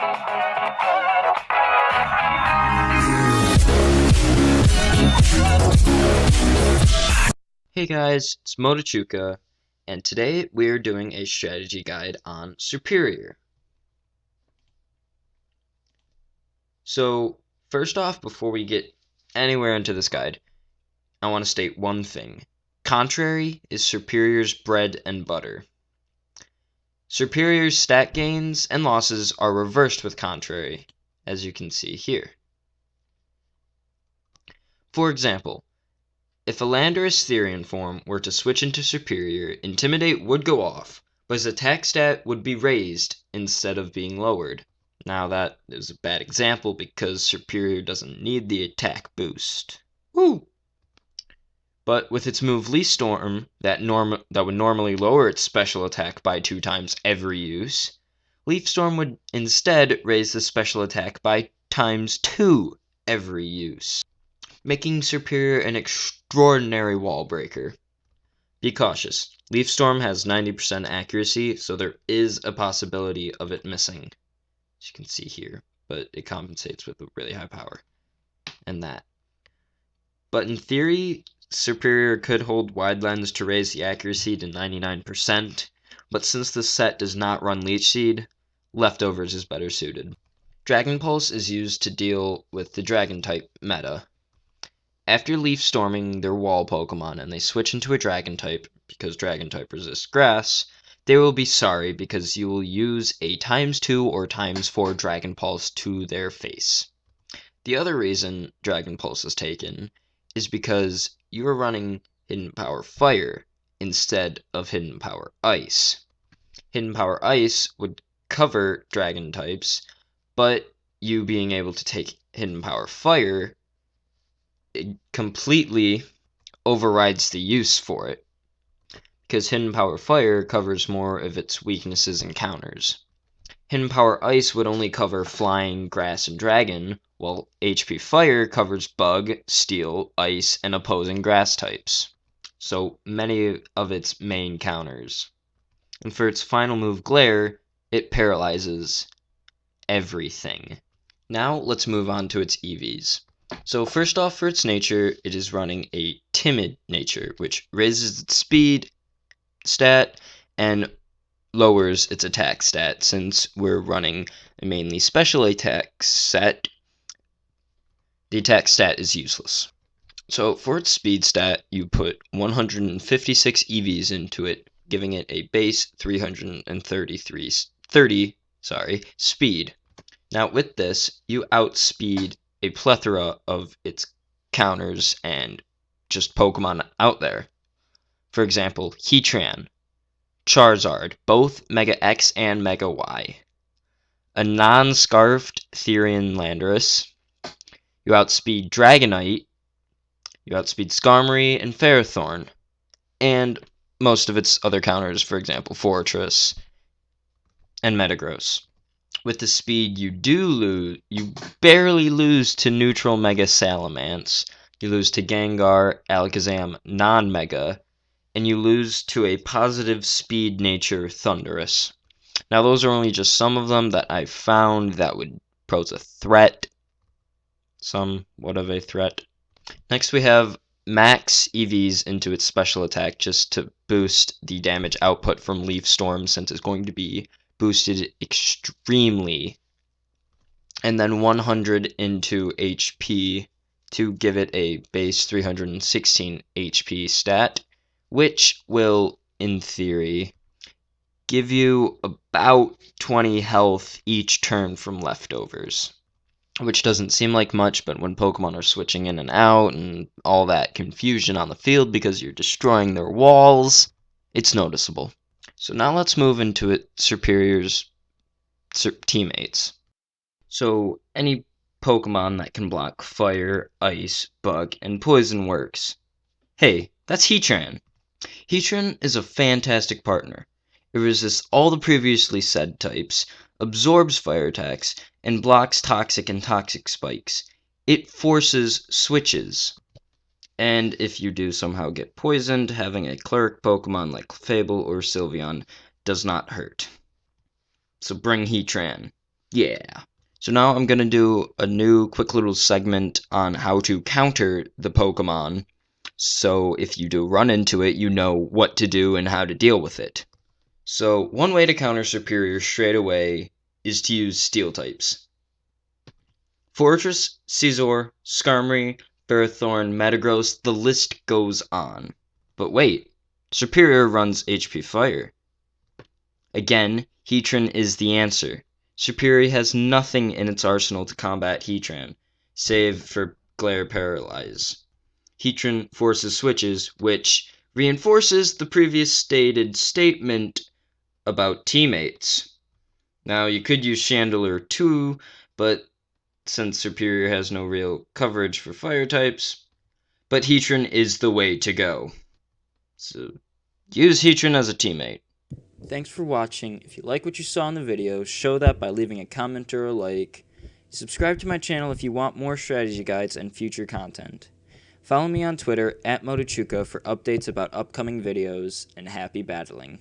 Hey guys, it's Motochuka, and today we're doing a strategy guide on Serperior. So, first off, before we get anywhere into this guide, I want to state one thing. Contrary is Serperior's bread and butter. Serperior's stat gains and losses are reversed with Contrary, as you can see here. For example, if a Landorus Therian form were to switch into Serperior, Intimidate would go off, but his attack stat would be raised instead of being lowered. Now that is a bad example because Serperior doesn't need the attack boost. Woo! But with its move Leaf Storm, that would normally lower its special attack by 2 times every use, Leaf Storm would instead raise the special attack by times 2 every use, making Serperior an extraordinary wall breaker. Be cautious. Leaf Storm has 90% accuracy, so there is a possibility of it missing, as you can see here, but it compensates with a really high power, and that. But in theory, Serperior could hold Wide Lens to raise the accuracy to 99%, but since this set does not run Leech Seed, Leftovers is better suited. Dragon Pulse is used to deal with the Dragon-type meta. After Leaf Storming their wall Pokemon and they switch into a Dragon-type, because Dragon-type resists Grass, they will be sorry because you will use a ×2 or ×4 Dragon Pulse to their face. The other reason Dragon Pulse is taken is because you are running Hidden Power Fire instead of Hidden Power Ice. Hidden Power Ice would cover Dragon types, but you being able to take Hidden Power Fire, it completely overrides the use for it, because Hidden Power Fire covers more of its weaknesses and counters. Hidden Power Ice would only cover Flying, Grass, and Dragon, while HP Fire covers Bug, Steel, Ice, and opposing Grass types, so many of its main counters. And for its final move, Glare, it paralyzes everything. Now let's move on to its EVs. So first off, for its nature, it is running a Timid nature, which raises its speed stat and lowers its attack stat. Since we're running a mainly special attack set, the attack stat is useless. So for its speed stat, you put 156 EVs into it, giving it a base 330 speed. Now with this, you outspeed a plethora of its counters and just Pokemon out there. For example, Heatran, Charizard, both Mega X and Mega Y, a non-scarfed Therian Landorus, you outspeed Dragonite, you outspeed Skarmory and Ferrothorn, and most of its other counters, for example, Fortress and Metagross. With the speed you do lose, you barely lose to neutral Mega Salamence, you lose to Gengar, Alakazam, non-Mega, and you lose to a positive speed nature Thundurus. Now those are only just some of them that I've found that would pose a threat. Somewhat of a threat. Next we have max EVs into its special attack just to boost the damage output from Leaf Storm, since it's going to be boosted extremely, and then 100 into HP to give it a base 316 HP stat, which will, in theory, give you about 20 health each turn from leftovers, which doesn't seem like much, but when Pokemon are switching in and out and all that confusion on the field because you're destroying their walls, it's noticeable. So now let's move into Serperior's teammates. So any Pokemon that can block Fire, Ice, Bug, and Poison works. Hey, that's Heatran. Heatran is a fantastic partner. It resists all the previously said types, absorbs fire attacks, and blocks toxic and toxic spikes. It forces switches. And if you do somehow get poisoned, having a cleric Pokemon like Fable or Sylveon does not hurt. So bring Heatran. Yeah. So now I'm going to do a new quick little segment on how to counter the Pokemon. So if you do run into it, you know what to do and how to deal with it. So one way to counter Serperior straight away is to use Steel types. Fortress, Scizor, Skarmory, Ferrothorn, Metagross, the list goes on. But wait, Serperior runs HP Fire. Again, Heatran is the answer. Serperior has nothing in its arsenal to combat Heatran, save for Glare Paralyze. Heatran forces switches, which reinforces the previous stated statement about teammates. Now, you could use Chandelure too, but since Serperior has no real coverage for fire types, but Heatran is the way to go. So, use Heatran as a teammate. Thanks for watching. If you like what you saw in the video, show that by leaving a comment or a like. Subscribe to my channel if you want more strategy guides and future content. Follow me on Twitter @Motochuka for updates about upcoming videos, and happy battling.